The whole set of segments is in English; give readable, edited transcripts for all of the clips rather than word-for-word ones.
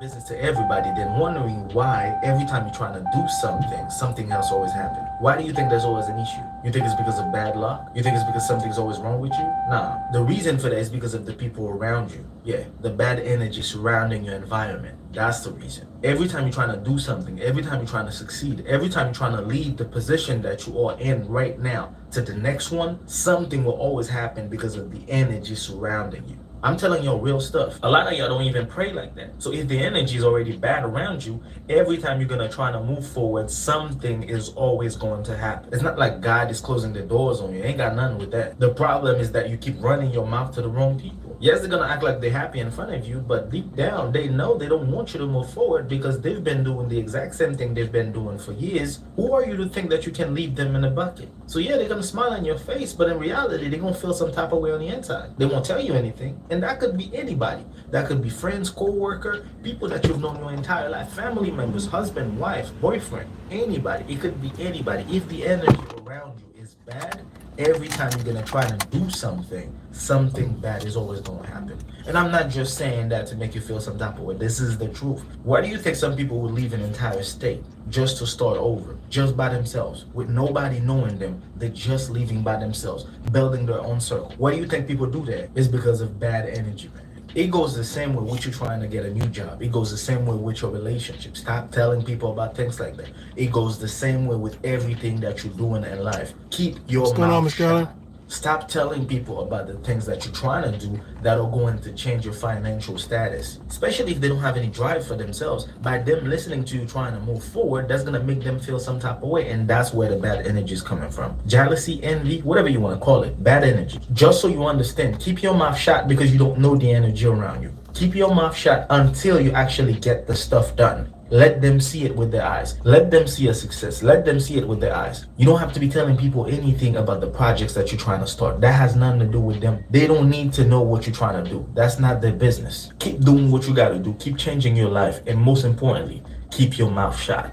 business to everybody, then wondering why every time you're trying to do something, something else always happens. Why do you think there's always an issue? You think it's because of bad luck? You think it's because something's always wrong with you? Nah. The reason for that is because of the people around you. Yeah, the bad energy surrounding your environment. That's the reason. Every time you're trying to do something, every time you're trying to succeed, every time you're trying to leave the position that you are in right now to the next one, something will always happen because of the energy surrounding you. I'm telling y'all real stuff. A lot of y'all don't even pray like that. So if the energy is already bad around you, every time you're gonna try to move forward, something is always going to happen. It's not like God is closing the doors on you. Ain't got nothing with that. The problem is that you keep running your mouth to the wrong people. Yes, they're gonna act like they're happy in front of you, but deep down, they know they don't want you to move forward because they've been doing the exact same thing they've been doing for years. Who are you to think that you can leave them in a bucket? So yeah, they're gonna smile in your face, but in reality, they're gonna feel some type of way on the inside. They won't tell you anything, and that could be anybody. That could be friends, co-worker, people that you've known your entire life, family members, husband, wife, boyfriend, anybody. It could be anybody. If the energy around you is bad, every time you're gonna try to do something, something bad is always gonna happen. And I'm not just saying that to make you feel some type of way. This is the truth. Why do you think some people would leave an entire state just to start over, just by themselves, with nobody knowing them? They're just leaving by themselves, building their own circle. Why do you think people do that? It's because of bad energy, man. It goes the same way with you trying to get a new job. It goes the same way with your relationship. Stop telling people about things like that. It goes the same way with everything that you're doing in life. Keep your What's going on, mouth Mr. Allen? shut. Stop telling people about the things that you're trying to do that are going to change your financial status, especially if they don't have any drive for themselves. By them listening to you trying to move forward, that's going to make them feel some type of way, and that's where the bad energy is coming from. Jealousy, envy, whatever you want to call it, bad energy. Just so you understand, keep your mouth shut because you don't know the energy around you. Keep your mouth shut until you actually get the stuff done. Let them see it with their eyes. Let them see a success. Let them see it with their eyes. You don't have to be telling people anything about the projects that you're trying to start. That has nothing to do with them. They don't need to know what you're trying to do. That's not their business. Keep doing what you got to do. Keep changing your life. And most importantly, keep your mouth shut.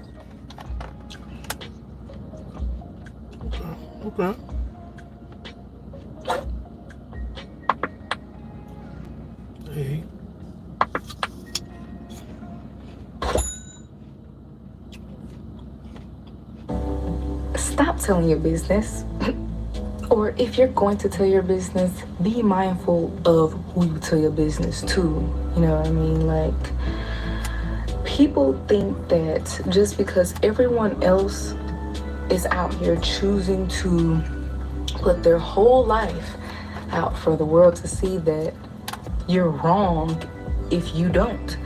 Okay. Hey. Stop telling your business. Or if you're going to tell your business, be mindful of who you tell your business to. You know what I mean? Like, people think that just because everyone else is out here choosing to put their whole life out for the world to see, that you're wrong if you don't.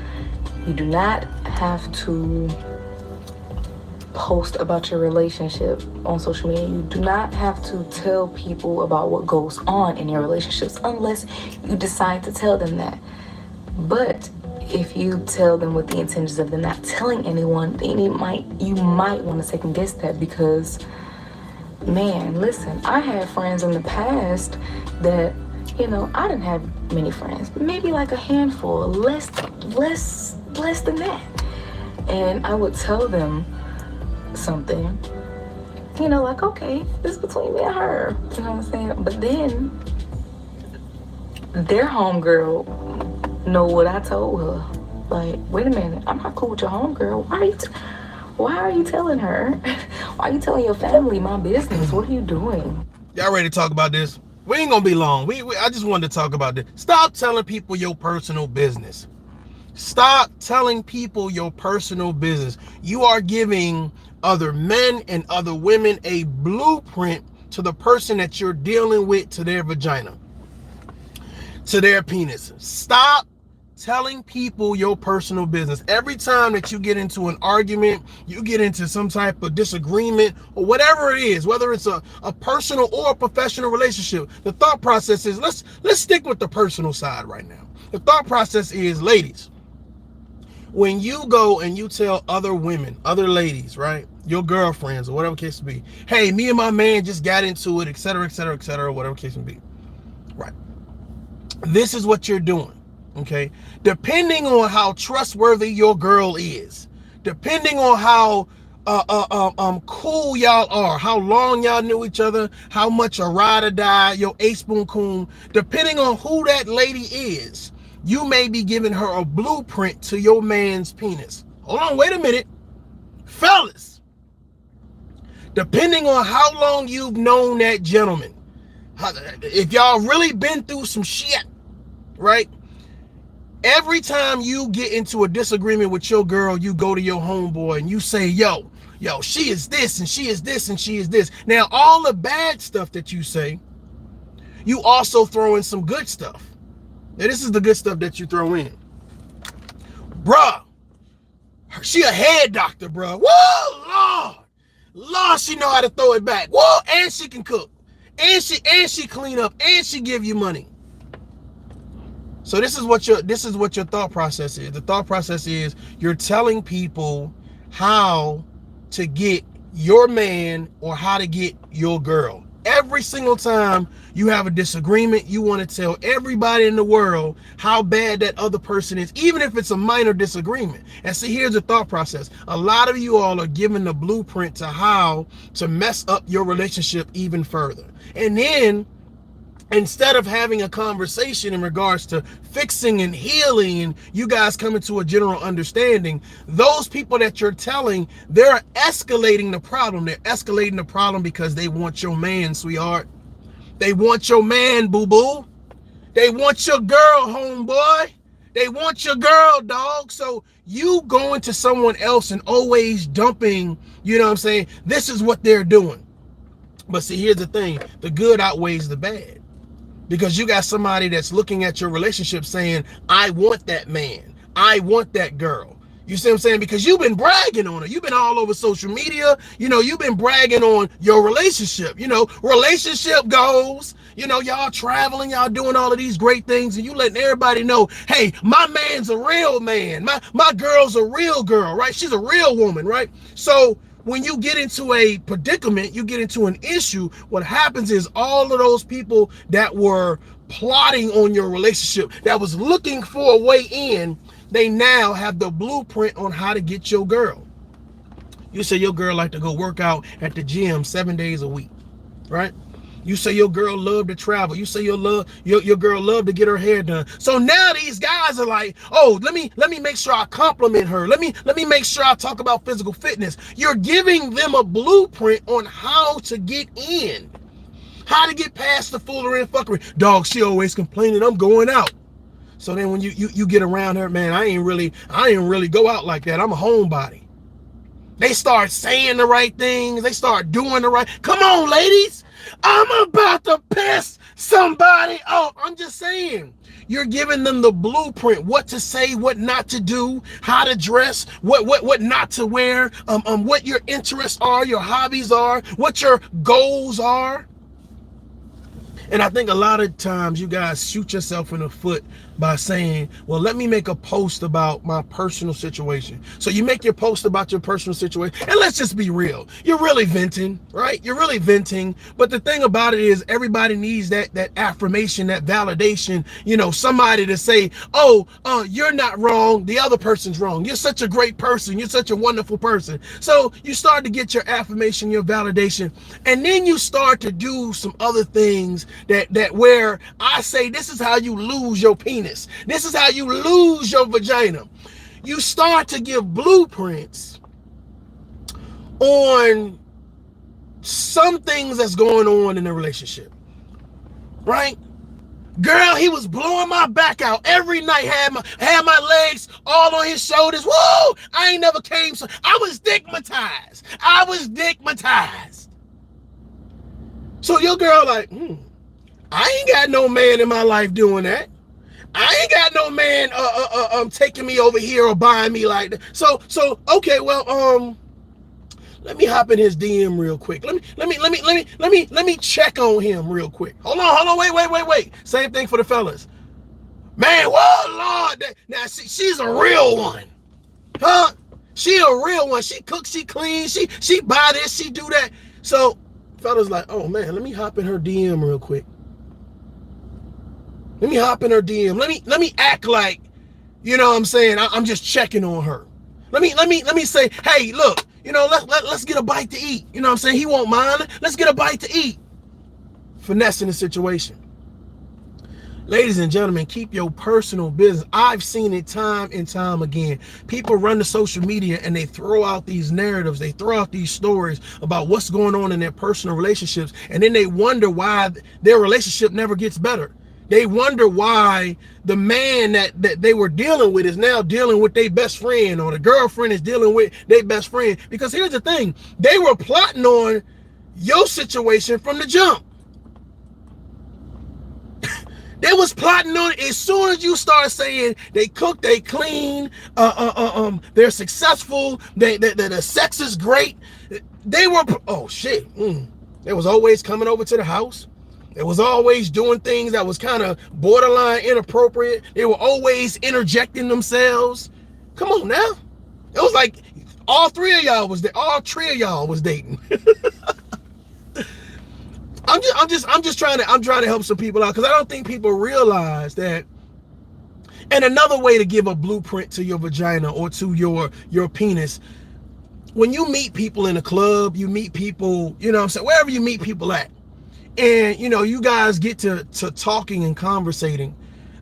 You do not have to post about your relationship on social media. You do not have to tell people about what goes on in your relationships unless you decide to tell them that. But if you tell them with the intentions of them not telling anyone, then you might want to second guess that, because, man, listen, I had friends in the past that, I didn't have many friends, maybe like a handful, less than that. And I would tell them something, like, okay, this is between me and her, you know what I'm saying? But then their homegirl know what I told her. Like, wait a minute, I'm not cool with your homegirl. Why are you telling her? Why are you telling your family my business? What are you doing? Y'all ready to talk about this? We ain't gonna be long. I just wanted to talk about this. Stop telling people your personal business. Stop telling people your personal business. You are giving other men and other women a blueprint to the person that you're dealing with, to their vagina, to their penis. Stop telling people your personal business. Every time that you get into an argument, you get into some type of disagreement or whatever it is, whether it's a personal or a professional relationship, the thought process is, let's stick with the personal side right now. The thought process is, ladies, when you go and you tell other women, other ladies, right, your girlfriends or whatever case may be, hey, me and my man just got into it, etc., etc., etc., whatever case may be, right? This is what you're doing, okay? Depending on how trustworthy your girl is, depending on how cool y'all are, how long y'all knew each other, how much a ride or die, your ace boon coon, depending on who that lady is, you may be giving her a blueprint to your man's penis. Hold on, wait a minute. Fellas, depending on how long you've known that gentleman, if y'all really been through some shit, right? Every time you get into a disagreement with your girl, you go to your homeboy and you say, yo, she is this and she is this and she is this. Now, all the bad stuff that you say, you also throw in some good stuff. Now, this is the good stuff that you throw in. Bruh, she a head doctor, bruh. Whoa, Lord, she know how to throw it back. Whoa, and she can cook. And she clean up, and she give you money. So this is what your thought process is. The thought process is you're telling people how to get your man or how to get your girl. Every single time you have a disagreement, you want to tell everybody in the world how bad that other person is, even if it's a minor disagreement. And see, here's the thought process. A lot of you all are given the blueprint to how to mess up your relationship even further. And then, instead of having a conversation in regards to fixing and healing and you guys coming to a general understanding, those people that you're telling, they're escalating the problem. They're escalating the problem because they want your man, sweetheart. They want your man, boo-boo. They want your girl, homeboy. They want your girl, dog. So you going to someone else and always dumping, you know what I'm saying? This is what they're doing. But see, here's the thing. The good outweighs the bad. Because you got somebody that's looking at your relationship saying, I want that man. I want that girl. You see what I'm saying? Because you've been bragging on her. You've been all over social media. You know, you've been bragging on your relationship. You know, relationship goals. You know, y'all traveling, y'all doing all of these great things, and you letting everybody know, hey, my man's a real man. My girl's a real girl, right? She's a real woman, right? So when you get into a predicament, you get into an issue, what happens is all of those people that were plotting on your relationship, that was looking for a way in, they now have the blueprint on how to get your girl. You say your girl like to go work out at the gym 7 days a week, right? You say your girl love to travel. You say your girl love to get her hair done. So now these guys are like, oh, let me make sure I compliment her. Let me make sure I talk about physical fitness. You're giving them a blueprint on how to get in, how to get past the foolery and fuckery. Dog, she always complaining I'm going out. So then when you get around her, man, I ain't really go out like that. I'm a homebody. They start saying the right things. They start doing the right. Come on, ladies. I'm about to piss somebody off. I'm just saying. You're giving them the blueprint, what to say, what not to do, how to dress, what not to wear, what your interests are, your hobbies are, what your goals are. And I think a lot of times you guys shoot yourself in the foot by saying, well, let me make a post about my personal situation. So you make your post about your personal situation, and let's just be real. You're really venting, right? You're really venting. But the thing about it is everybody needs that affirmation, that validation, you know, somebody to say, oh, you're not wrong. The other person's wrong. You're such a great person. You're such a wonderful person. So you start to get your affirmation, your validation, and then you start to do some other things that where I say, this is how you lose your penis. This is how you lose your vagina. You start to give blueprints on some things that's going on in a relationship, right? Girl, he was blowing my back out every night, had my legs all on his shoulders. Woo! I ain't never came so I was dickmatized. So your girl like, I ain't got no man in my life doing that. I ain't got no man taking me over here or buying me like that. So okay, well, let me hop in his DM real quick. Let me check on him real quick. Hold on, wait. Same thing for the fellas. Man, whoa, Lord. Now she's a real one. Huh? She a real one. She cooks, she cleans, she buy this, she do that. So fellas like, oh man, let me hop in her DM real quick. Let me hop in her DM. Let me act like, you know what I'm saying, I'm just checking on her. Let me say, hey, look, you know, let's get a bite to eat. You know what I'm saying? He won't mind. Let's get a bite to eat. Finessing the situation. Ladies and gentlemen, keep your personal business. I've seen it time and time again. People run to social media and they throw out these narratives. They throw out these stories about what's going on in their personal relationships. And then they wonder why their relationship never gets better. They wonder why the man that they were dealing with is now dealing with their best friend, or the girlfriend is dealing with their best friend. Because here's the thing. They were plotting on your situation from the jump. They was plotting on it as soon as you start saying they cook, they clean, they're successful, the sex is great. They were, oh shit. They was always coming over to the house. They was always doing things that was kind of borderline inappropriate. They were always interjecting themselves. Come on now. It was like all three of y'all was there. All three of y'all was dating. I'm just trying to help some people out, because I don't think people realize that. And another way to give a blueprint to your vagina or to your penis, when you meet people in a club, you meet people, you know what I'm saying, wherever you meet people at, and you know, you guys get to talking and conversating,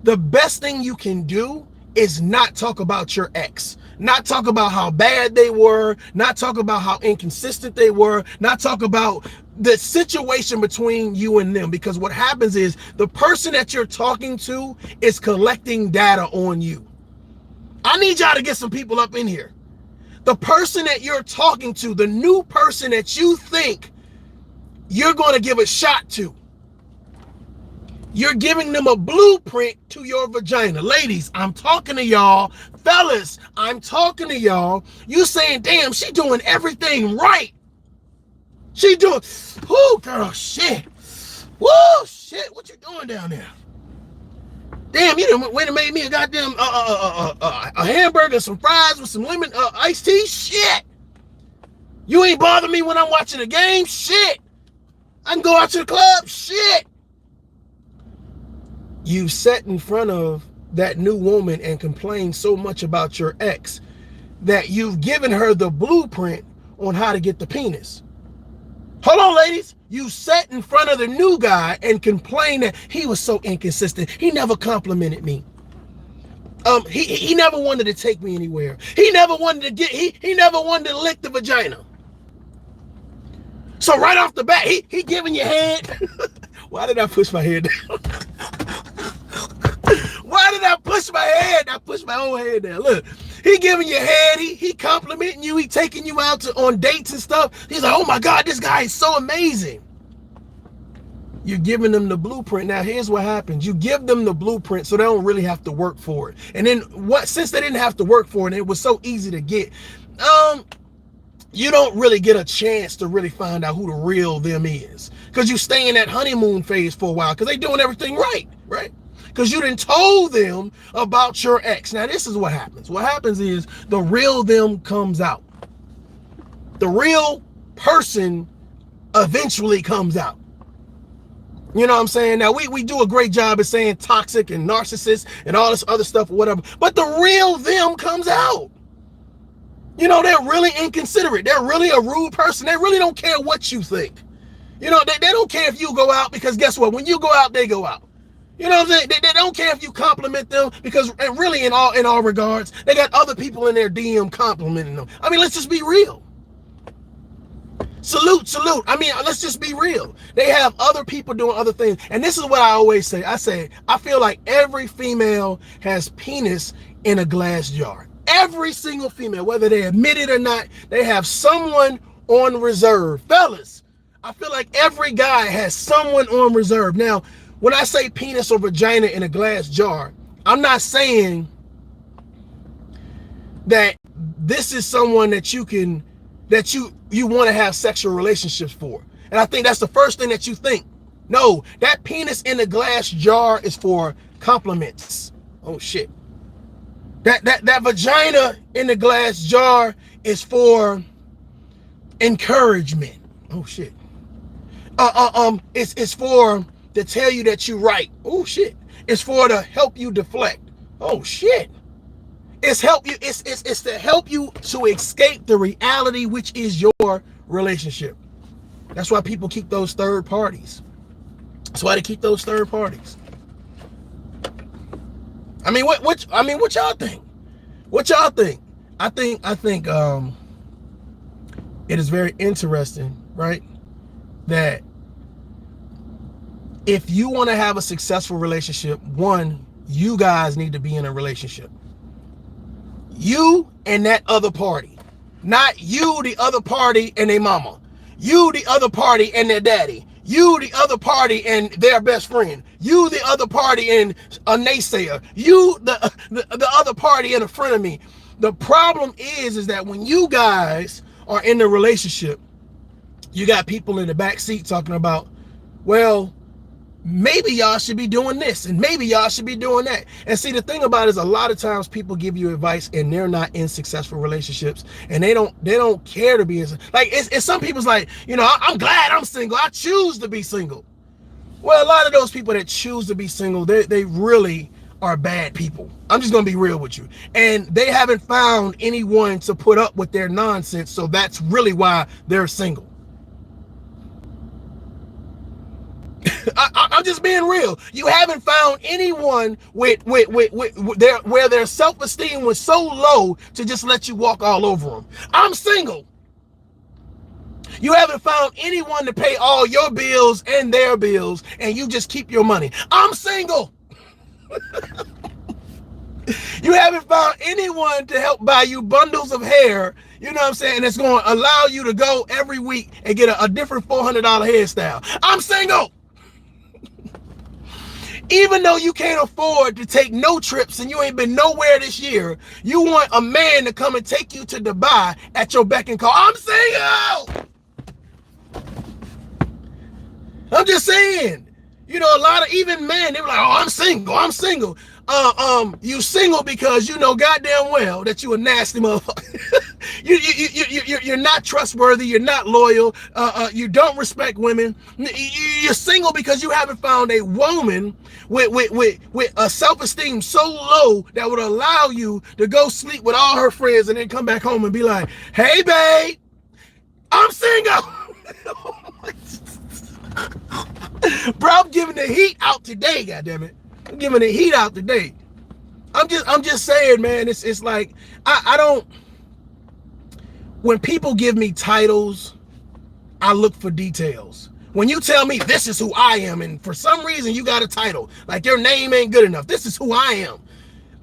the best thing you can do is not talk about your ex, not talk about how bad they were, not talk about how inconsistent they were, not talk about the situation between you and them. Because what happens is the person that you're talking to is collecting data on you. I need y'all to get some people up in here. The person that you're talking to, the new person that you think you're going to give a shot to, you're giving them a blueprint to your vagina. Ladies, I'm talking to y'all. Fellas, I'm talking to y'all. You saying, damn, she doing everything right. She doing, whoo, girl, shit. Whoa, shit, what you doing down there? Damn, you done went and made me a goddamn a hamburger, some fries with some lemon iced tea. Shit. You ain't bother me when I'm watching a game. Shit. I can go out to the club. Shit. You sat in front of that new woman and complained so much about your ex that you've given her the blueprint on how to get the penis. Hold on, ladies. You sat in front of the new guy and complained that he was so inconsistent. He never complimented me. He never wanted to take me anywhere. He never wanted to he never wanted to lick the vagina. So right off the bat, he giving you head. Why did I push my head down? Why did I push my head? I pushed my own head down. Look, he giving you head. He complimenting you. He taking you out on dates and stuff. He's like, oh my God, this guy is so amazing. You're giving them the blueprint. Now, here's what happens. You give them the blueprint so they don't really have to work for it. And then since they didn't have to work for it, and it was so easy to get, you don't really get a chance to really find out who the real them is. Because you stay in that honeymoon phase for a while because they doing everything right? Because you done told them about your ex. Now, this is what happens. What happens is the real them comes out. The real person eventually comes out. You know what I'm saying? Now, we do a great job of saying toxic and narcissist and all this other stuff or whatever. But the real them comes out. You know, they're really inconsiderate. They're really a rude person. They really don't care what you think. You know, they don't care if you go out, because guess what? When you go out, they go out. You know what I'm saying? They don't care if you compliment them, because really in all regards, they got other people in their DM complimenting them. I mean, let's just be real. Salute. I mean, let's just be real. They have other people doing other things. And this is what I always say. I feel like every female has penis in a glass jar. Every single female, whether they admit it or not, they have someone on reserve. Fellas, I feel like every guy has someone on reserve. Now, when I say penis or vagina in a glass jar, I'm not saying that this is someone that you want to have sexual relationships for. And I think that's the first thing that you think. No, that penis in the glass jar is for compliments. Oh shit. That vagina in the glass jar is for encouragement. Oh shit. It's for to tell you that you're right. Oh shit. It's for to help you deflect. Oh shit. It's to help you to escape the reality, which is your relationship. That's why people keep those third parties. That's why they keep those third parties. I mean, what y'all think? What y'all think? I think it is very interesting, right? That if you want to have a successful relationship, one, you guys need to be in a relationship. You and that other party. Not you, the other party, and their mama. You, the other party, and their daddy. You, the other party, and their best friend. You, the other party, and a naysayer. You, the other party, and a friend of me. The problem is that when you guys are in a relationship, you got people in the back seat talking about, well, maybe y'all should be doing this and maybe y'all should be doing that. And see, the thing about it is a lot of times people give you advice and they're not in successful relationships, and they don't care to be in, like, it's some people's like, you know, I'm glad I'm single. I choose to be single. Well, a lot of those people that choose to be single, they really are bad people. I'm just gonna be real with you. And they haven't found anyone to put up with their nonsense, so that's really why they're single. I'm just being real. You haven't found anyone with where their self-esteem was so low to just let you walk all over them. I'm single. You haven't found anyone to pay all your bills and their bills, and you just keep your money. I'm single. You haven't found anyone to help buy you bundles of hair, you know what I'm saying, and it's going to allow you to go every week and get a different $400 hairstyle. I'm single. Even though you can't afford to take no trips and you ain't been nowhere this year, you want a man to come and take you to Dubai at your beck and call. I'm single. I'm just saying. You know, a lot of even men, they were like, oh, I'm single. You single because you know goddamn well that you a nasty motherfucker. You're not trustworthy. You're not loyal. You don't respect women. You're single because you haven't found a woman with a self-esteem so low that would allow you to go sleep with all her friends and then come back home and be like, hey, babe, I'm single. Bro, I'm giving the heat out today, goddammit. I'm giving the heat out today. I'm just saying, man, it's like I don't, when people give me titles, I look for details. When you tell me this is who I am, and for some reason you got a title, like your name ain't good enough, this is who I am.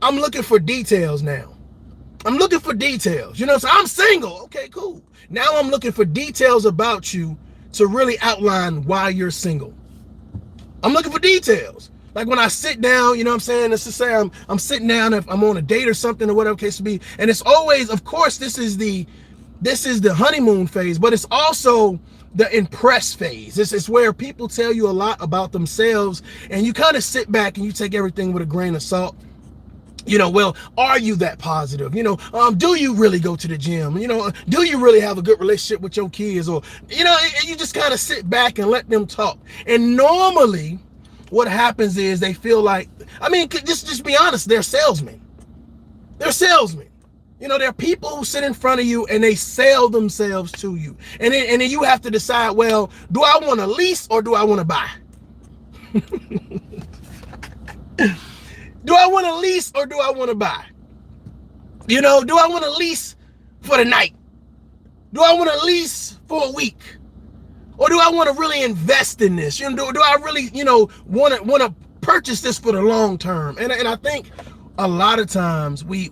I'm looking for details now. I'm looking for details. You know what I'm saying? I'm single. Okay, cool. Now I'm looking for details about you to really outline why you're single. I'm looking for details. Like when I sit down, you know what I'm saying? Let's just say I'm sitting down, if I'm on a date or something or whatever case to be. And it's always, of course, this is the honeymoon phase, but it's also the impress phase. This is where people tell you a lot about themselves, and you kind of sit back and you take everything with a grain of salt. You know, well, are you that positive? You know, do you really go to the gym? You know, do you really have a good relationship with your kids? Or, you know, you just kind of sit back and let them talk. And normally what happens is they feel like, I mean, just be honest, they're salesmen. They're salesmen. You know, there are people who sit in front of you and they sell themselves to you. And then you have to decide, well, do I want to lease or do I want to buy? Do I want to lease or do I want to buy? You know, do I want to lease for the night? Do I want to lease for a week? Or do I want to really invest in this? You know, do I really, you know, want to purchase this for the long term? And I think a lot of times we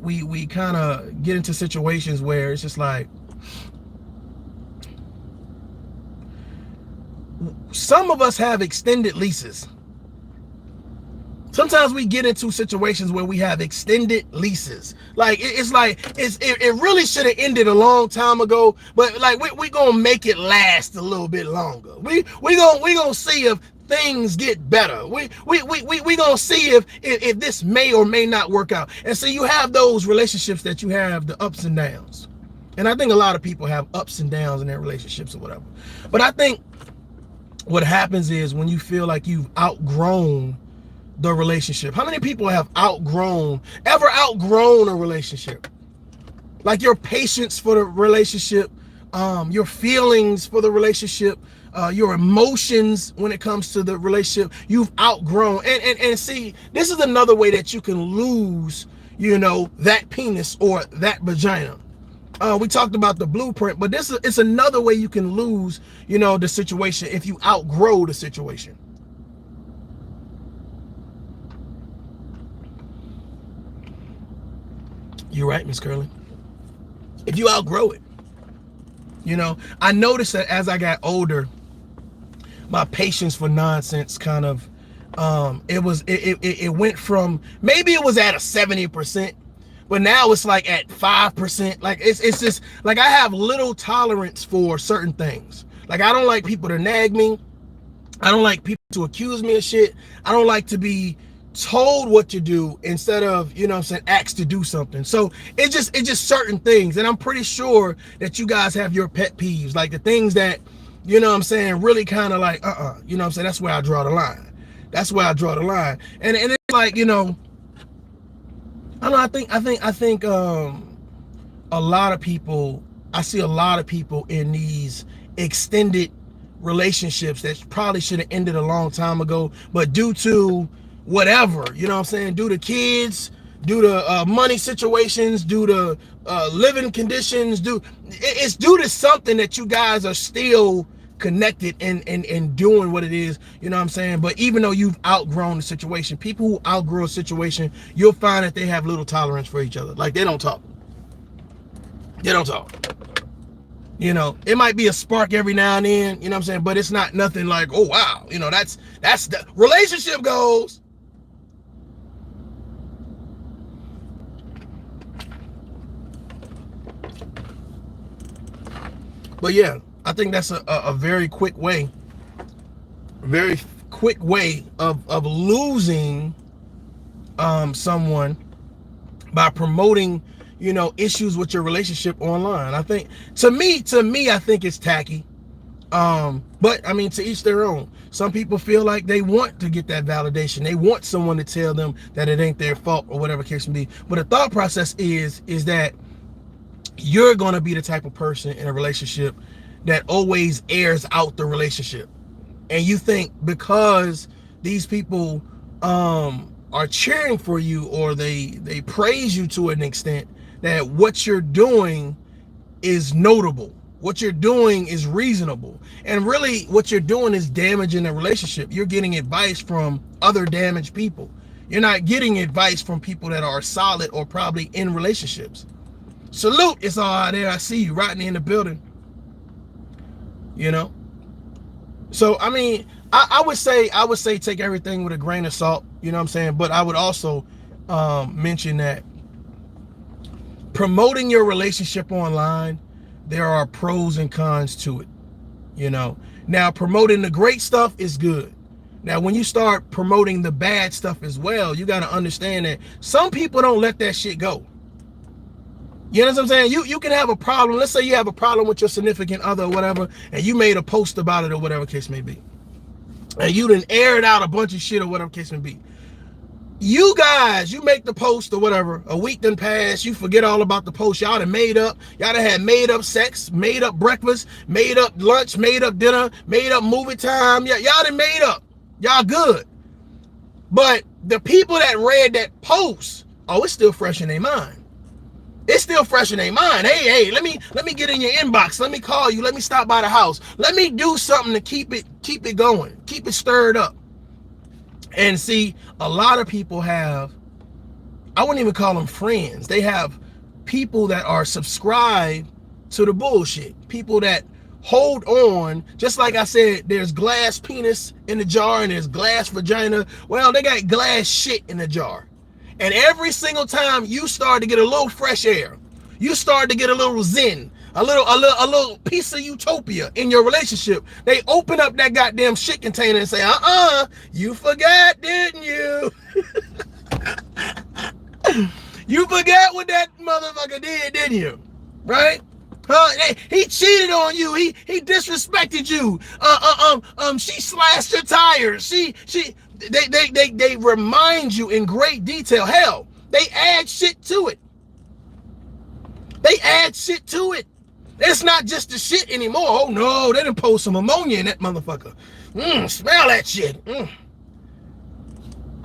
kind of get into situations where it's just like, some of us have extended leases. Sometimes we get into situations where we have extended leases. Like it really should have ended a long time ago, but like we gonna make it last a little bit longer. We gonna see if things get better. We gonna see if this may or may not work out. And so you have those relationships that you have the ups and downs. And I think a lot of people have ups and downs in their relationships or whatever. But I think what happens is when you feel like you've outgrown the relationship. How many people have ever outgrown a relationship? Like your patience for the relationship your feelings for the relationship, your emotions when it comes to the relationship. You've outgrown. And see, this is another way that you can lose, that penis or that vagina. We talked about the blueprint, but it's another way you can lose, the situation if you outgrow the situation. You're right, Miss Curley. If you outgrow it, I noticed that as I got older, my patience for nonsense kind of, it went from, maybe it was at a 70%, but now it's like at 5%. Like it's just like I have little tolerance for certain things. Like I don't like people to nag me. I don't like people to accuse me of shit. I don't like to be told what to do instead of, asked to do something. So it's just certain things. And I'm pretty sure that you guys have your pet peeves, like the things that, really kind of like, that's where I draw the line. That's where I draw the line. And it's like, I think a lot of people, I see a lot of people in these extended relationships that probably should have ended a long time ago, but due to whatever, due to kids, due to money situations, due to living conditions, it's due to something that you guys are still connected and doing what it is, but even though you've outgrown the situation, people who outgrow a situation, you'll find that they have little tolerance for each other. Like they don't talk. It might be a spark every now and then, but it's not nothing like, oh wow, that's the relationship goals. But yeah, I think that's a very quick way of losing someone by promoting, issues with your relationship online. I think to me, I think it's tacky. But I mean, to each their own. Some people feel like they want to get that validation. They want someone to tell them that it ain't their fault or whatever case may be. But the thought process is that you're going to be the type of person in a relationship that always airs out the relationship. And you think because these people are cheering for you or they praise you to an extent that what you're doing is notable. What you're doing is reasonable. And really what you're doing is damaging a relationship. You're getting advice from other damaged people. You're not getting advice from people that are solid or probably in relationships. Salute, it's all out there. I see you, Rodney, in the building. So I mean, I would say take everything with a grain of salt, but I would also mention that promoting your relationship online, there are pros and cons to it. Now promoting the great stuff is good. Now when you start promoting the bad stuff as well, you got to understand that some people don't let that shit go. You know what I'm saying? You can have a problem. Let's say you have a problem with your significant other or whatever, and you made a post about it or whatever case may be. And you done aired out a bunch of shit or whatever case may be. You guys, you make the post or whatever, a week done passed, you forget all about the post. Y'all done made up. Y'all done had made up sex, made up breakfast, made up lunch, made up dinner, made up movie time. Y'all done made up. Y'all good. But the people that read that post, it's still fresh in their mind. It's still fresh in their mind. Hey, let me get in your inbox. Let me call you. Let me stop by the house. Let me do something to keep it going. Keep it stirred up. And see, a lot of people have, I wouldn't even call them friends. They have people that are subscribed to the bullshit. People that hold on, just like I said, there's glass penis in the jar and there's glass vagina. Well, they got glass shit in the jar. And every single time you start to get a little fresh air, you start to get a little zen, a little piece of utopia in your relationship, they open up that goddamn shit container and say, you forgot, didn't you? You forgot what that motherfucker did, didn't you? Right? He cheated on you. He disrespected you. She slashed your tires. They remind you in great detail. Hell, they add shit to it. It's not just the shit anymore. Oh no, they done pour some ammonia in that motherfucker. Smell that shit.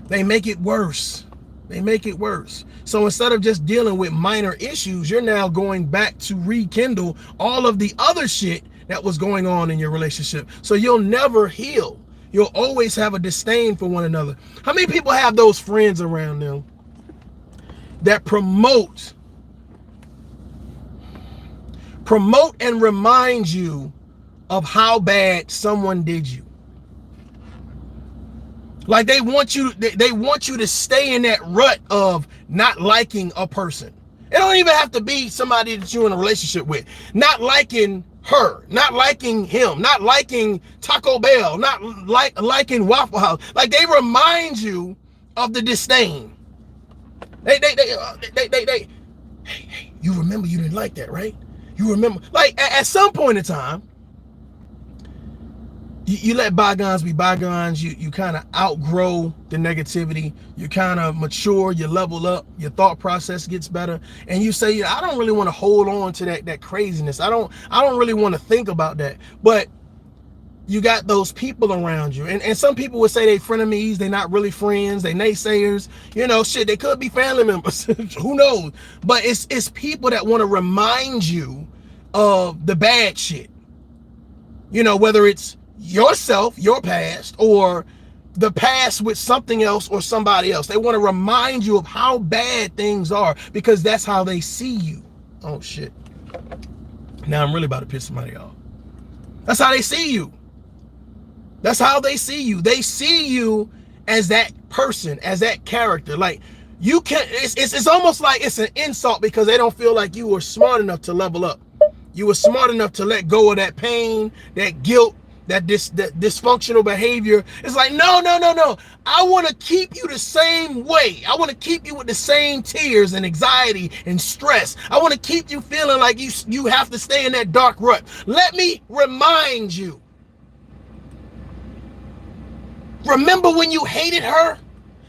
They make it worse. They make it worse. So instead of just dealing with minor issues, you're now going back to rekindle all of the other shit that was going on in your relationship. So you'll never heal. You'll always have a disdain for one another. How many people have those friends around them that promote and remind you of how bad someone did you? Like they want you to stay in that rut of not liking a person. It don't even have to be somebody that you're in a relationship with. Not liking her, not liking him, not liking Taco Bell, not liking Waffle House. Like they remind you of the disdain. Hey, you remember you didn't like that, right? You remember, like at some point in time, you let bygones be bygones. You kind of outgrow the negativity. You kind of mature. You level up. Your thought process gets better, and you say, I don't really want to hold on to that craziness. I don't really want to think about that. But you got those people around you, and some people would say they frenemies. They're not really friends. They naysayers. You know, shit. They could be family members. Who knows? But it's people that want to remind you of the bad shit. You know, whether it's yourself, your past, or the past with something else or somebody else. They want to remind you of how bad things are because that's how they see you. Oh shit. Now I'm really about to piss somebody off. That's how they see you. That's how they see you. They see you as that person, as that character. Like you can, it's almost like it's an insult because they don't feel like you were smart enough to level up. You were smart enough to let go of that pain, that guilt, that dysfunctional behavior. It's like, no. I want to keep you the same way. I want to keep you with the same tears and anxiety and stress. I want to keep you feeling like you have to stay in that dark rut. Let me remind you. Remember when you hated her?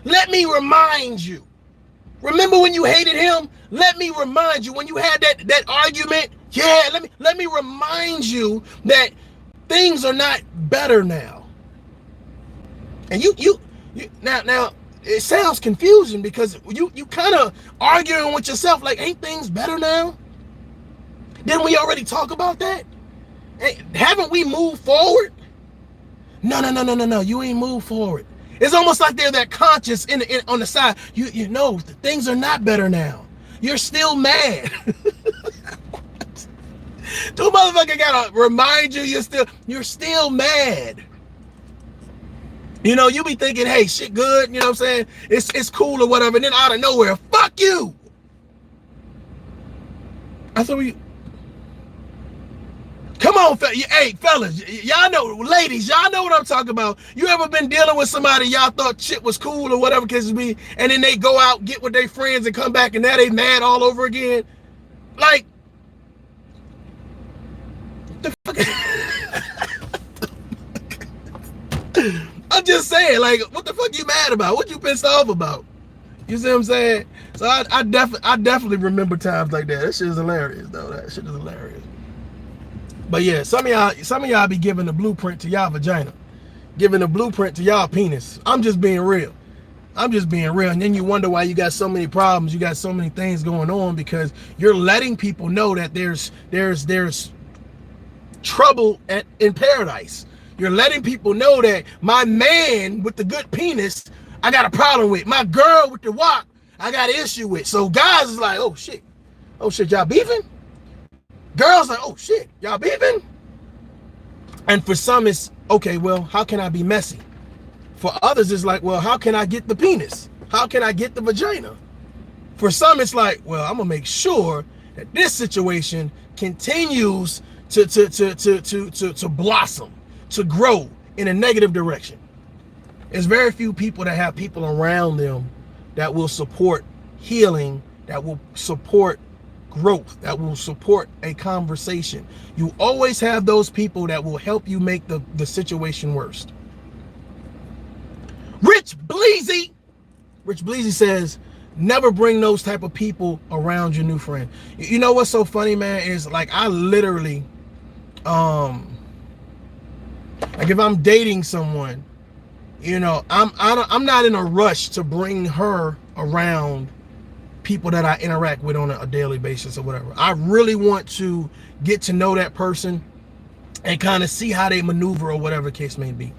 Let me remind you. Remember when you hated him? Let me remind you. When you had that argument? Yeah, let me remind you that things are not better now. And you now it sounds confusing because you kind of arguing with yourself like, ain't things better now? Didn't we already talk about that? Haven't we moved forward? No, you ain't moved forward. It's almost like they're that conscious on the side. You know things are not better now. You're still mad. Two motherfucker gotta remind you you're still mad. You know, you be thinking, hey, shit good, you know what I'm saying? It's cool or whatever, and then out of nowhere, fuck you. I thought come on, hey, fellas, y'all know, ladies, y'all know what I'm talking about. You ever been dealing with somebody y'all thought shit was cool or whatever case it be, and then they go out, get with their friends and come back and now they mad all over again? Like, the fuck? I'm just saying, like, what the fuck you mad about? What you pissed off about? You see what I'm saying? So I definitely remember times like that. That shit is hilarious, though. That shit is hilarious. But yeah, some of y'all be giving the blueprint to y'all vagina, giving the blueprint to y'all penis. I'm just being real. And then you wonder why you got so many problems. You got so many things going on because you're letting people know that there's trouble in paradise. You're letting people know that my man with the good penis, I got a problem with. My girl with the wok, I got an issue with. So guys is like, oh shit, y'all beefing? Girls like, oh shit, y'all beefing? And for some it's, okay, well, how can I be messy? For others it's like, well, how can I get the penis? How can I get the vagina? For some it's like, well, I'm gonna make sure that this situation continues to blossom, to grow in a negative direction. There's very few people that have people around them that will support healing, that will support growth, that will support a conversation. You always have those people that will help you make the situation worse. Rich Bleezy says, Never bring those type of people around your new friend. You know what's so funny, man, is like I literally, like if I'm dating someone, you know, I'm not in a rush to bring her around people that I interact with on a daily basis or whatever. I really want to get to know that person and kind of see how they maneuver or whatever the case may be.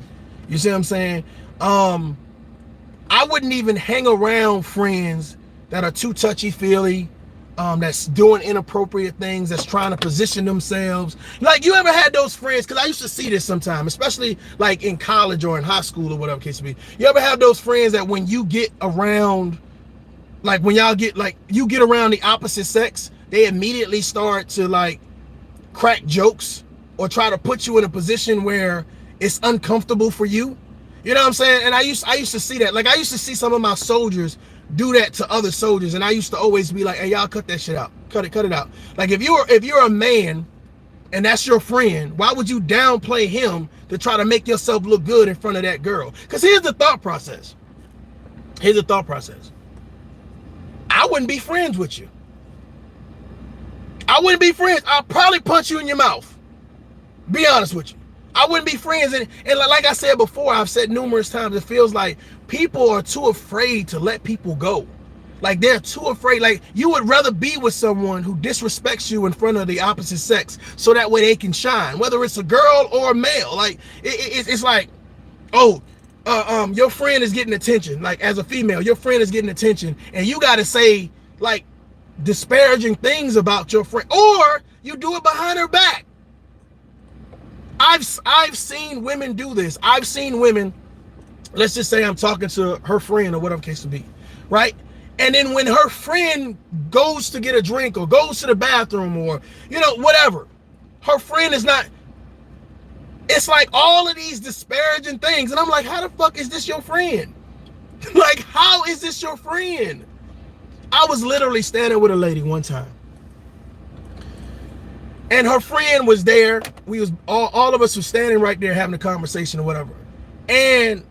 You see what I'm saying? I wouldn't even hang around friends that are too touchy-feely, that's doing inappropriate things, that's trying to position themselves. Like, you ever had those friends, because I used to see this sometimes, especially like in college or in high school or whatever the case may be. You ever have those friends that when you get around, like when y'all get, like, you get around the opposite sex, they immediately start to like crack jokes or try to put you in a position where it's uncomfortable for you? You know what I'm saying? And I used to see that. Like, I used to see some of my soldiers do that to other soldiers, and I used to always be like, hey, y'all cut that shit out. Cut it out. Like, if you're a man and that's your friend, why would you downplay him to try to make yourself look good in front of that girl? Because here's the thought process. I wouldn't be friends with you. I wouldn't be friends. I'll probably punch you in your mouth. Be honest with you. I wouldn't be friends. And like I said before, I've said numerous times, it feels like people are too afraid to let people go. Like, they're too afraid. Like, you would rather be with someone who disrespects you in front of the opposite sex so that way they can shine, whether it's a girl or a male. Like, it's like, oh, your friend is getting attention. Like, as a female, your friend is getting attention, and you got to say, like, disparaging things about your friend, or you do it behind her back. I've seen women do this. I've seen women, let's just say I'm talking to her friend or whatever case to be, right? And then when her friend goes to get a drink or goes to the bathroom or, you know, whatever, her friend is not, it's like all of these disparaging things. And I'm like, how the fuck is this your friend? Like, how is this your friend? I was literally standing with a lady one time, and her friend was there. We was all of us were standing right there having a conversation or whatever. And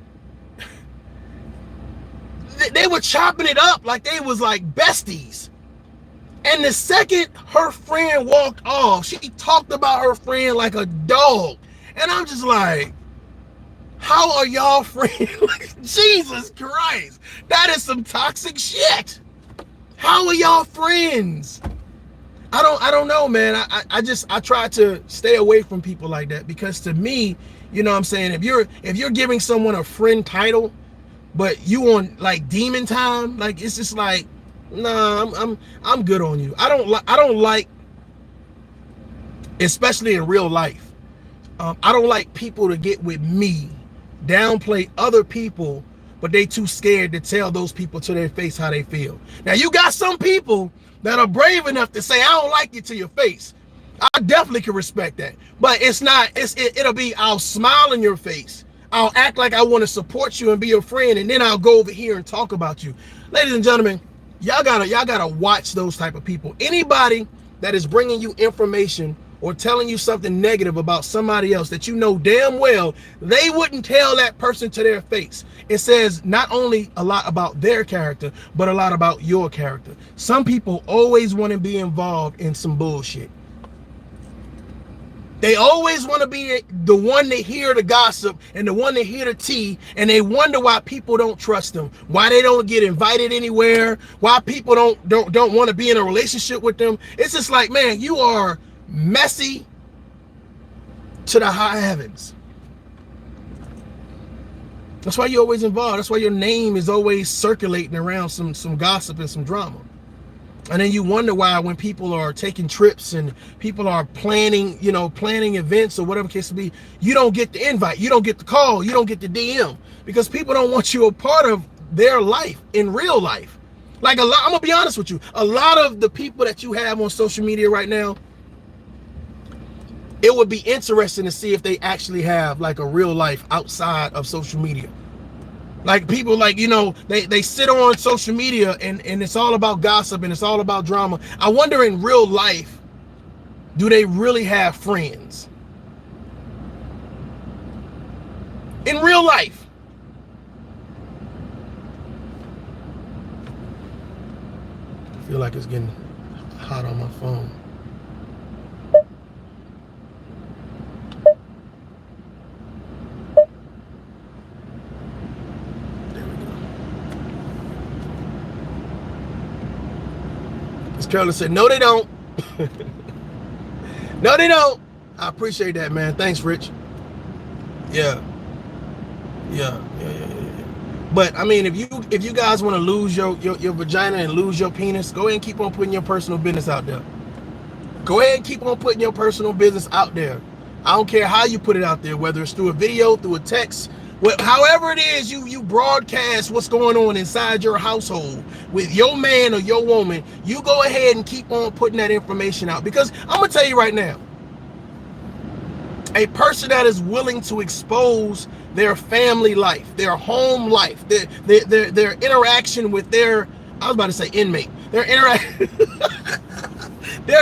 they were chopping it up like they was like besties. And the second her friend walked off, she talked about her friend like a dog. And I'm just like, how are y'all friends? Jesus Christ, that is some toxic shit. How are y'all friends? I don't know, man. I try to stay away from people like that, because to me, you know what I'm saying, if you're giving someone a friend title, but you on like demon time, like, it's just like, nah, I'm good on you. I don't like, especially in real life, I don't like people to get with me, downplay other people, but they too scared to tell those people to their face how they feel. Now, you got some people that are brave enough to say, I don't like you to your face. I definitely can respect that. But it'll be, I'll smile in your face. I'll act like I want to support you and be your friend, and then I'll go over here and talk about you. Ladies and gentlemen, y'all gotta watch those type of people. Anybody that is bringing you information or telling you something negative about somebody else that you know damn well they wouldn't tell that person to their face. It says not only a lot about their character, but a lot about your character. Some people always want to be involved in some bullshit. They always want to be the one to hear the gossip and the one to hear the tea, and they wonder why people don't trust them, why they don't get invited anywhere, why people don't want to be in a relationship with them. It's just like, man, you are messy to the high heavens. That's why you're always involved. That's why your name is always circulating around some gossip and some drama. And then you wonder why, when people are taking trips and people are planning events or whatever case to be, you don't get the invite, you don't get the call, you don't get the DM, because people don't want you a part of their life in real life. Like, I'm gonna be honest with you, a lot of the people that you have on social media right now, it would be interesting to see if they actually have like a real life outside of social media. Like, people, like, you know, they sit on social media and it's all about gossip and it's all about drama. I wonder, in real life, do they really have friends? In real life. feel like it's getting hot on my phone. There we go. Miss Carolyn said, no, they don't. No, they don't. I appreciate that, man. Thanks, Rich. Yeah. But I mean, if you guys want to lose your vagina and lose your penis, go ahead and keep on putting your personal business out there. Go ahead and keep on putting your personal business out there. I don't care how you put it out there, whether it's through a video, through a text, however it is you broadcast what's going on inside your household with your man or your woman. You go ahead and keep on putting that information out, because I'm gonna tell you right now, a person that is willing to expose their family life, their home life, their interaction with their, I was about to say inmate, their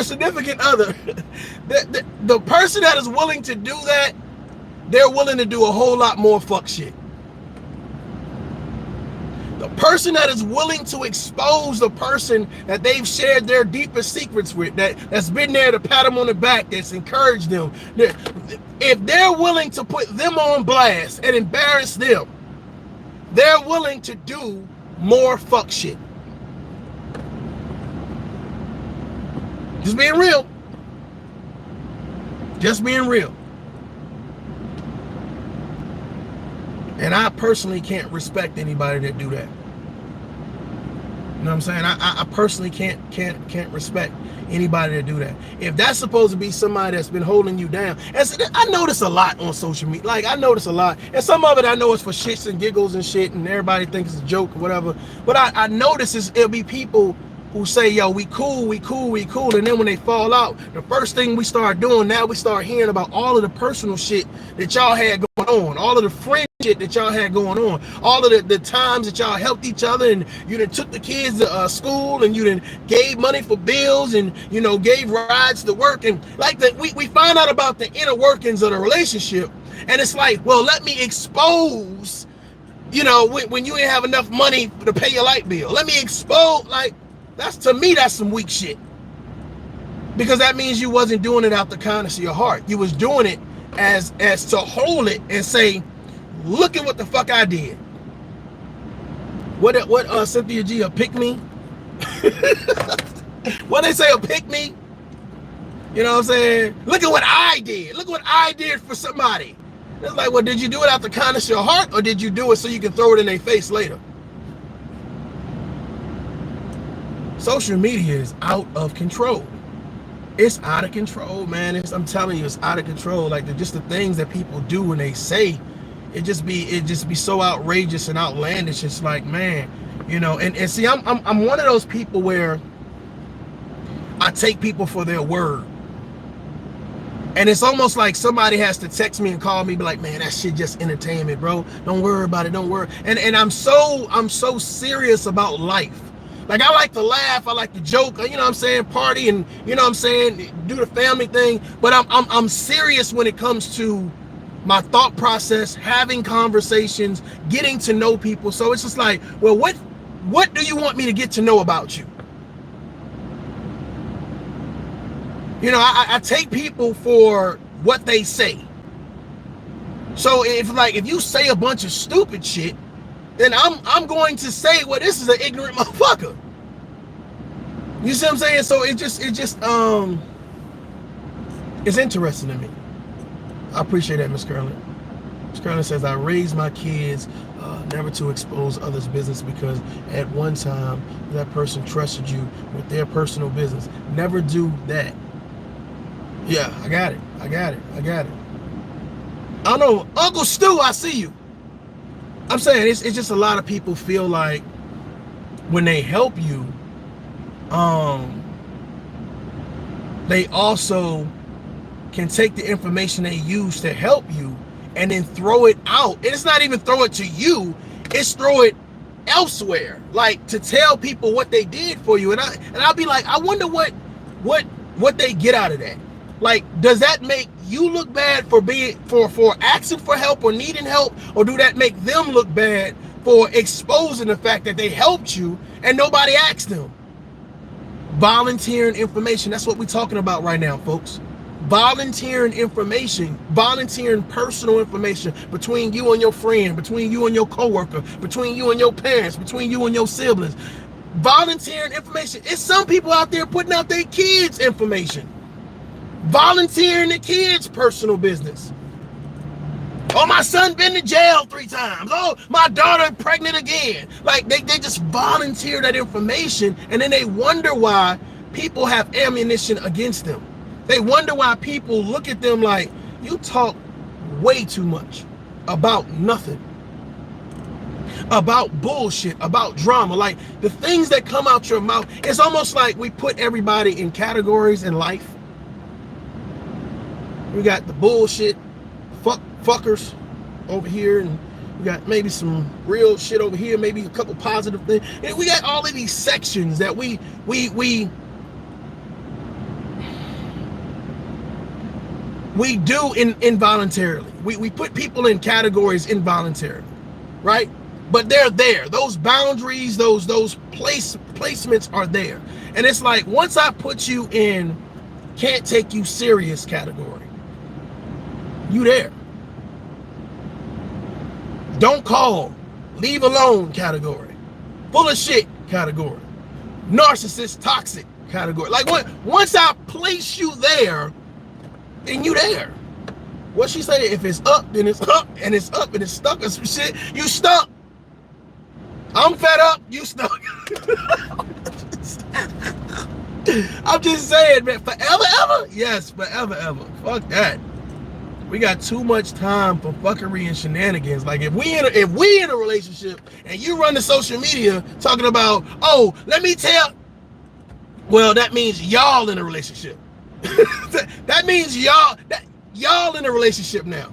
significant other, the person that is willing to do that, they're willing to do a whole lot more fuck shit. The person that is willing to expose the person that they've shared their deepest secrets with, that's been there to pat them on the back, that's encouraged them, if they're willing to put them on blast and embarrass them, they're willing to do more fuck shit. Just being real. Just being real. And I personally can't respect anybody that do that. You know what I'm saying? I personally can't respect anybody that do that. If that's supposed to be somebody that's been holding you down, and so I notice a lot on social media. Like, I notice a lot, and some of it I know is for shits and giggles and shit, and everybody thinks it's a joke or whatever. But I notice it'll be people who say, yo, we cool, and then when they fall out, the first thing we start doing, now we start hearing about all of the personal shit that y'all had going on, all of the friend shit that y'all had going on, all of the times that y'all helped each other, and you done took the kids to school, and you done gave money for bills, and you know, gave rides to work, and like that, we find out about the inner workings of the relationship, and it's like, well, let me expose, you know, when you ain't have enough money to pay your light bill, let me expose, like, to me, that's some weak shit. Because that means you wasn't doing it out the kindness of your heart. You was doing it as to hold it and say, look at what the fuck I did. What Cynthia G, a pick me? What they say, a pick me? You know what I'm saying? Look at what I did. Look what I did for somebody. It's like, well, did you do it out the kindness of your heart, or did you do it so you can throw it in their face later? Social media is out of control. It's out of control, man. I'm telling you, it's out of control. Like, just the things that people do when they say, it just be so outrageous and outlandish. It's like, man, you know. And see, I'm one of those people where I take people for their word. And it's almost like somebody has to text me and call me, be like, man, that shit just entertainment, bro. Don't worry about it. Don't worry. And I'm so serious about life. Like, I like to laugh, I like to joke, you know what I'm saying, party, and you know what I'm saying, do the family thing. But I'm serious when it comes to my thought process, having conversations, getting to know people. So it's just like, well, what do you want me to get to know about you? You know, I take people for what they say. So if you say a bunch of stupid shit, then I'm going to say, well, this is an ignorant motherfucker. You see what I'm saying? So it's interesting to me. I appreciate that, Miss Curlin. Miss Curlin says, I raised my kids never to expose others' business, because at one time that person trusted you with their personal business. Never do that. Yeah, I got it. I don't know, Uncle Stu, I see you. I'm saying it's just a lot of people feel like when they help you, they also can take the information they use to help you and then throw it out. And it's not even throw it to you, it's throw it elsewhere, like to tell people what they did for you. And I'll be like, I wonder what they get out of that. Like, does that make you look bad for asking for help or needing help, or do that make them look bad for exposing the fact that they helped you and nobody asked them? Volunteering information. That's what we're talking about right now, folks. Volunteering information, volunteering personal information between you and your friend, between you and your coworker, between you and your parents, between you and your siblings. Volunteering information. It's some people out there putting out their kids' information. Volunteering the kids' personal business. Oh, my son been to jail 3 times. Oh, my daughter pregnant again. Like they just volunteer that information, and then they wonder why people have ammunition against them. They wonder why people look at them like, you talk way too much about nothing, about bullshit, about drama. Like the things that come out your mouth, it's almost like we put everybody in categories in life. We got the bullshit fuckers over here, and we got maybe some real shit over here, maybe a couple positive things. And we got all of these sections that we do involuntarily. We put people in categories involuntarily, right? But they're there. Those boundaries, those placements are there. And it's like, once I put you in can't take you serious category, you there. Don't call, leave alone category, full of shit category, narcissist, toxic category. Like once I place you there, then you there. What she say? If it's up, then it's up, and it's up, and it's stuck or some shit. You stuck. I'm fed up. You stuck. I'm just saying, man. Forever, ever? Yes, forever, ever. Fuck that. We got too much time for fuckery and shenanigans. Like if we in a relationship and you run to social media talking about, oh, let me tell, well, that means y'all in a relationship. That means y'all in a relationship now.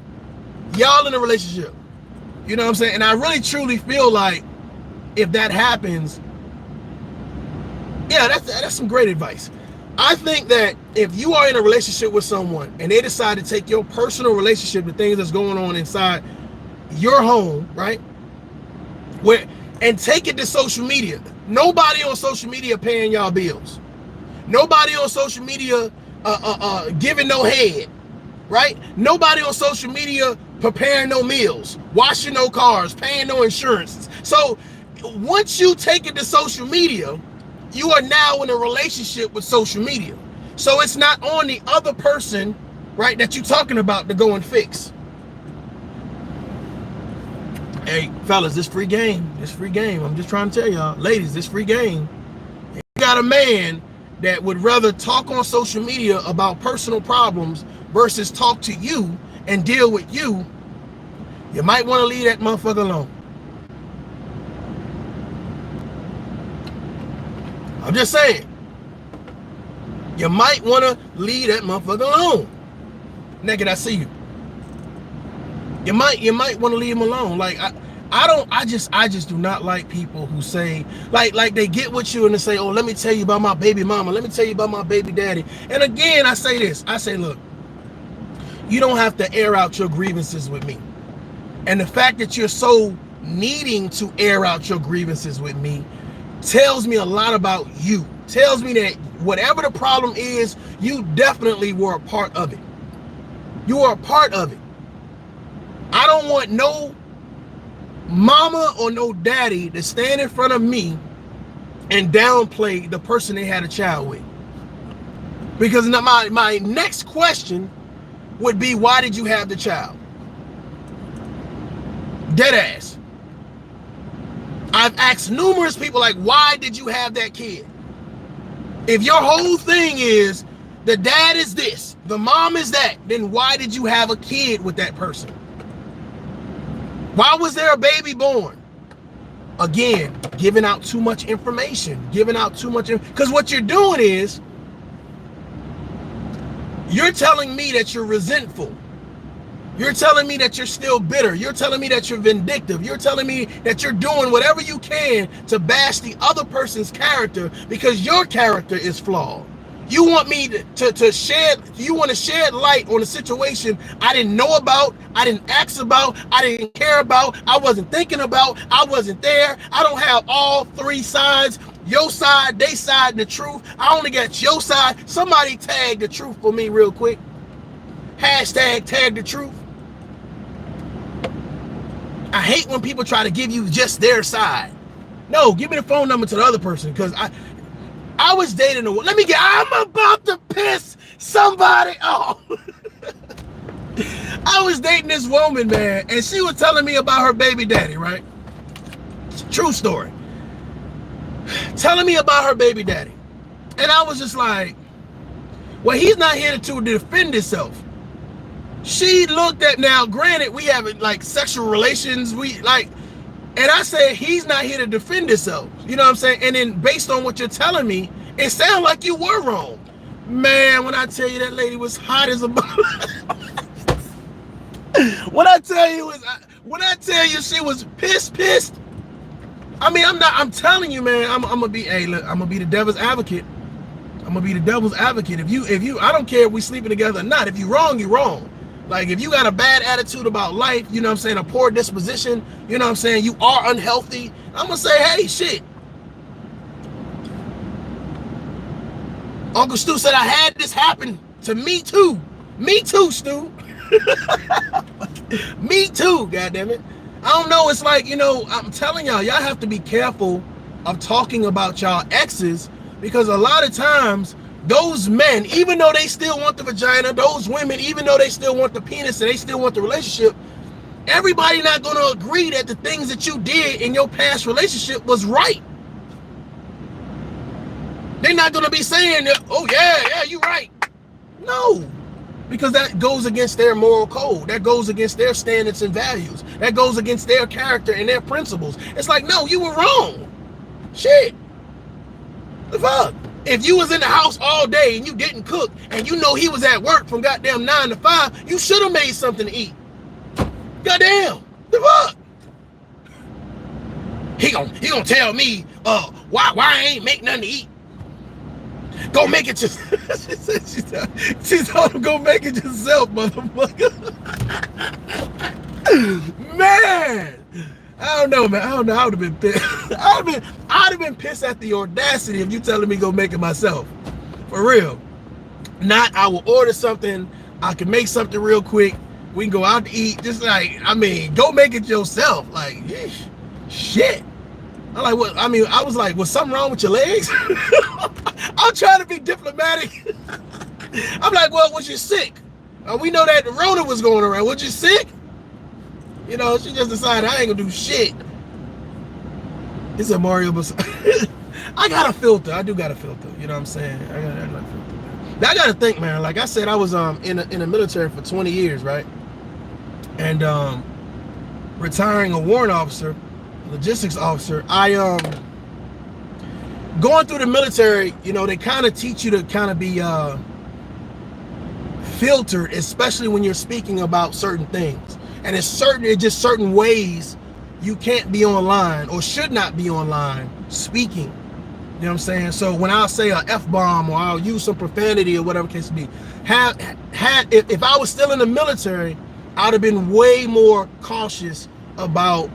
Y'all in a relationship. You know what I'm saying? And I really truly feel like if that happens, yeah, that's some great advice. I think that if you are in a relationship with someone and they decide to take your personal relationship, the things that's going on inside your home, right? And take it to social media. Nobody on social media paying y'all bills. Nobody on social media giving no head, right? Nobody on social media preparing no meals, washing no cars, paying no insurances. So once you take it to social media, you are now in a relationship with social media. So it's not on the other person, right, that you're talking about to go and fix. Hey, fellas, this free game. This free game. I'm just trying to tell y'all. Ladies, this free game. If you got a man that would rather talk on social media about personal problems versus talk to you and deal with you, you might want to leave that motherfucker alone. I'm just saying, you might want to leave that motherfucker alone. Naked, I see you. You might want to leave him alone. Like I just do not like people who say like they get with you and they say, oh, let me tell you about my baby mama. Let me tell you about my baby daddy. And again, I say this. I say, look, you don't have to air out your grievances with me. And the fact that you're so needing to air out your grievances with me tells me a lot about you. Tells me that whatever the problem is, you definitely were a part of it. You are a part of it. I don't want no mama or no daddy to stand in front of me and downplay the person they had a child with. Because my next question would be, why did you have the child? Dead ass. I've asked numerous people, like, why did you have that kid? If your whole thing is the dad is this, the mom is that, then why did you have a kid with that person? Why was there a baby born? Again, giving out too much information, because what you're doing is you're telling me that you're resentful. You're telling me that you're still bitter. You're telling me that you're vindictive. You're telling me that you're doing whatever you can to bash the other person's character because your character is flawed. You want me to shed light on a situation I didn't know about, I didn't ask about, I didn't care about, I wasn't thinking about, I wasn't there. I don't have all 3 sides. your side, they side, and the truth. I only got your side. Somebody tag the truth for me real quick. Hashtag tag the truth. I hate when people try to give you just their side. No, give me the phone number to the other person, because I was dating I'm about to piss somebody off. I was dating this woman, man, and she was telling me about her baby daddy, right? True story. Telling me about her baby daddy. And I was just like, well, he's not here to defend himself. She looked at, now granted, we have like sexual relations, and I said, he's not here to defend himself. You know what I'm saying? And then based on what you're telling me, it sounds like you were wrong. Man, when I tell you that lady was hot as a when I tell you she was pissed. I mean, I'm telling you, man, I'm gonna be the devil's advocate. I'm gonna be the devil's advocate. If you, I don't care if we sleeping together or not. If you wrong, you wrong. Like, if you got a bad attitude about life, you know what I'm saying, a poor disposition, you know what I'm saying, you are unhealthy, I'm gonna say, hey, shit. Uncle Stu said I had this happen to me too. Me too, Stu. Me too, goddammit. I don't know, it's like, I'm telling y'all have to be careful of talking about y'all exes, because a lot of times those men, even though they still want the vagina, those women, even though they still want the penis and they still want the relationship, everybody not going to agree that the things that you did in your past relationship was right. They're not going to be saying that, oh yeah, you're right. No, because that goes against their moral code. That goes against their standards and values. That goes against their character and their principles. It's like, no, you were wrong. Shit. The fuck? If you was in the house all day and you didn't cook, and you know he was at work from goddamn 9 to 5, you should have made something to eat. Goddamn. The fuck? He gonna tell me why I ain't make nothing to eat. Go make it yourself. she told him, go make it yourself, motherfucker. Man, I don't know, man. I don't know. I would have been pissed. I'd have been pissed at the audacity of you telling me go make it myself. For real. Not, I will order something. I can make something real quick. We can go out to eat. Just like, go make it yourself. Like, shit. I was like, was something wrong with your legs? I'm trying to be diplomatic. I'm like, well, was you sick? We know that the Rona was going around. Was you sick? She just decided I ain't gonna do shit. It's a Mario. I got a filter. I do got a filter. You know what I'm saying? I got a filter. Now I gotta think, man. Like I said, I was in the military for 20 years, right? And retiring a warrant officer, logistics officer, going through the military, they kind of teach you to kind of be filtered, especially when you're speaking about certain things. And it's just certain ways you can't be online or should not be online speaking. You know what I'm saying? So when I'll say a F-bomb or I'll use some profanity or whatever case be, if I was still in the military, I'd have been way more cautious about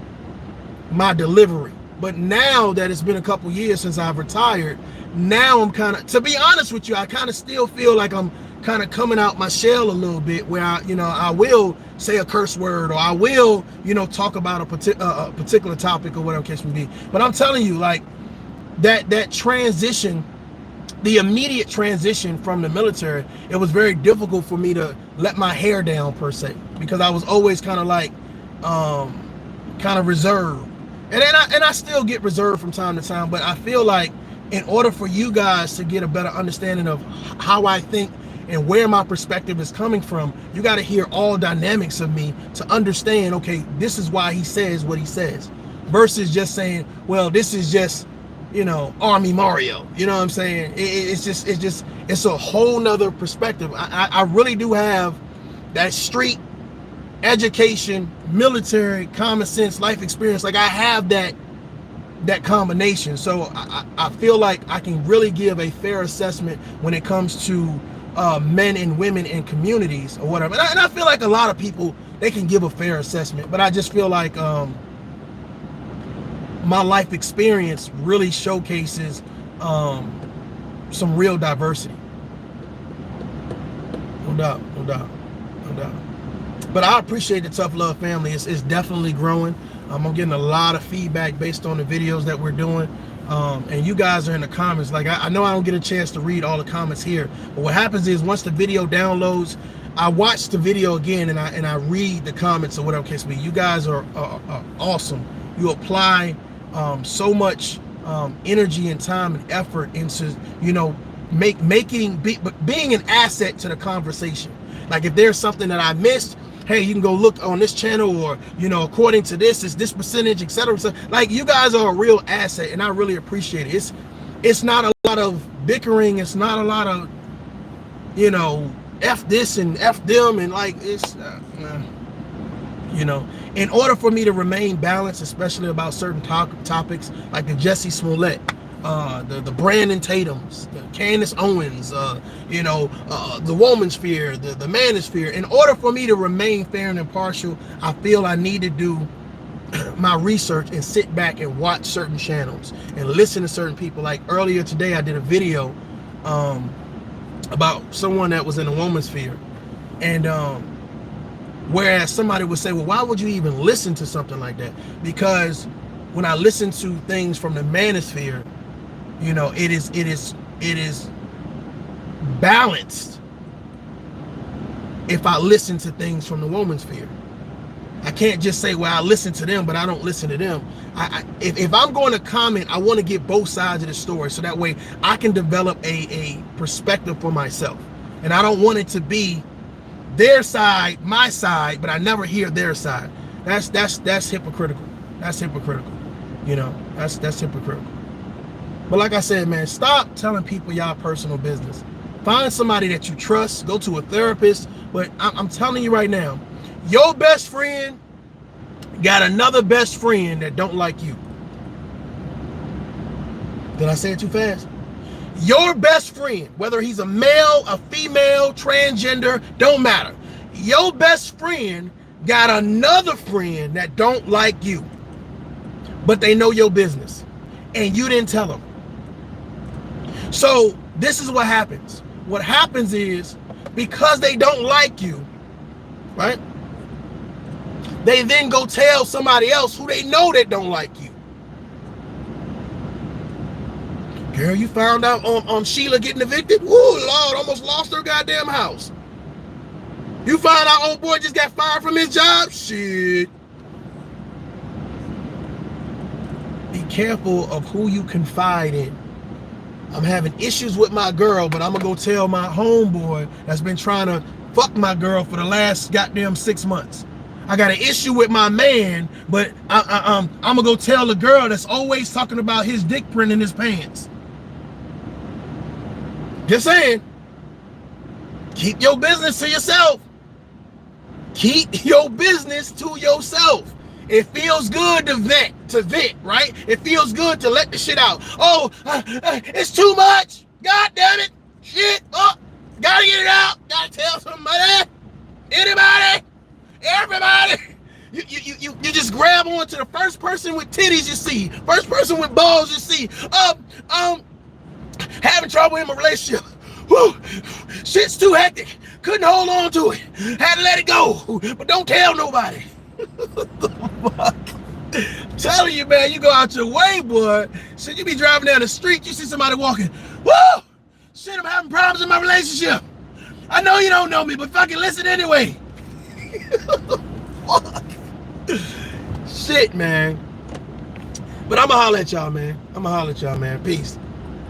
my delivery. But now that it's been a couple years since I've retired, now I'm kind of, to be honest with you, I kind of still feel like I'm kind of coming out my shell a little bit, where I will say a curse word, or I will, talk about a particular topic or whatever case may be. But I'm telling you, like, that transition, the immediate transition from the military, it was very difficult for me to let my hair down per se, because I was always kind of like, kind of reserved. And I still get reserved from time to time, but I feel like in order for you guys to get a better understanding of how I think and where my perspective is coming from, you got to hear all dynamics of me to understand, okay, this is why he says what he says, versus just saying, well, this is just, Army Mario. You know what I'm saying? It's a whole nother perspective. I really do have that street education, military, common sense, life experience. Like, I have that combination. So I feel like I can really give a fair assessment when it comes to men and women in communities or whatever. And I feel like a lot of people, they can give a fair assessment, but I just feel like my life experience really showcases some real diversity. No doubt, no doubt, no doubt. But I appreciate the Tough Love family. It's definitely growing. I'm getting a lot of feedback based on the videos that we're doing. And you guys are in the comments. Like, I know I don't get a chance to read all the comments here, but what happens is once the video downloads, I watch the video again and I read the comments or whatever case may be. You guys are awesome. You apply so much energy and time and effort into, you know, being an asset to the conversation. Like if there's something that I missed, hey, you can go look on this channel, or, you know, according to this, it's this percentage, etc. So, like, you guys are a real asset, and I really appreciate it. It's not a lot of bickering. It's not a lot of, you know, F this and F them, and like, it's, you know, in order for me to remain balanced, especially about certain topics, like the Jesse Smollett, the Brandon Tatums, the Candace Owens, you know, the woman's sphere, the man's sphere. In order for me to remain fair and impartial, I feel I need to do my research and sit back and watch certain channels and listen to certain people. Like earlier today, I did a video about someone that was in the woman's sphere, and whereas somebody would say, well, why would you even listen to something like that? Because when I listen to things from the manosphere, you know, it is balanced if I listen to things from the woman's sphere. I can't just say, well, I listen to them, but I don't listen to them. If I'm going to comment, I want to get both sides of the story, so that way I can develop a perspective for myself. And I don't want it to be their side, my side, but I never hear their side. That's hypocritical. That's hypocritical. You know, that's hypocritical. But like I said, man, stop telling people y'all personal business. Find somebody that you trust. Go to a therapist. But I'm telling you right now, your best friend got another best friend that don't like you. Did I say it too fast? Your best friend, whether he's a male, a female, transgender, don't matter. Your best friend got another friend that don't like you, but they know your business, and you didn't tell them. So this is what happens. What happens is, because they don't like you, right? They then go tell somebody else who they know that don't like you. Girl, you found out on Sheila getting evicted? Woo, Lord, almost lost her goddamn house. You found out old boy just got fired from his job? Shit. Be careful of who you confide in. I'm having issues with my girl, but I'm gonna go tell my homeboy that's been trying to fuck my girl for the last goddamn 6 months. I got an issue with my man, but I'm gonna go tell the girl that's always talking about his dick print in his pants. Just saying. Keep your business to yourself. Keep your business to yourself. It feels good to vent, right? It feels good to let the shit out. Oh, it's too much. God damn it. Shit. Oh, gotta get it out. Gotta tell somebody. Anybody. Everybody. You just grab onto the first person with titties you see. First person with balls you see. Having trouble in my relationship. Whew. Shit's too hectic. Couldn't hold on to it. Had to let it go. But don't tell nobody. What the fuck? I'm telling you, man, you go out your way, boy. Shit, you be driving down the street, you see somebody walking. Whoa! Shit, I'm having problems in my relationship. I know you don't know me, but fucking listen anyway. Fuck. Shit, man. But I'ma holler at y'all, man. Peace.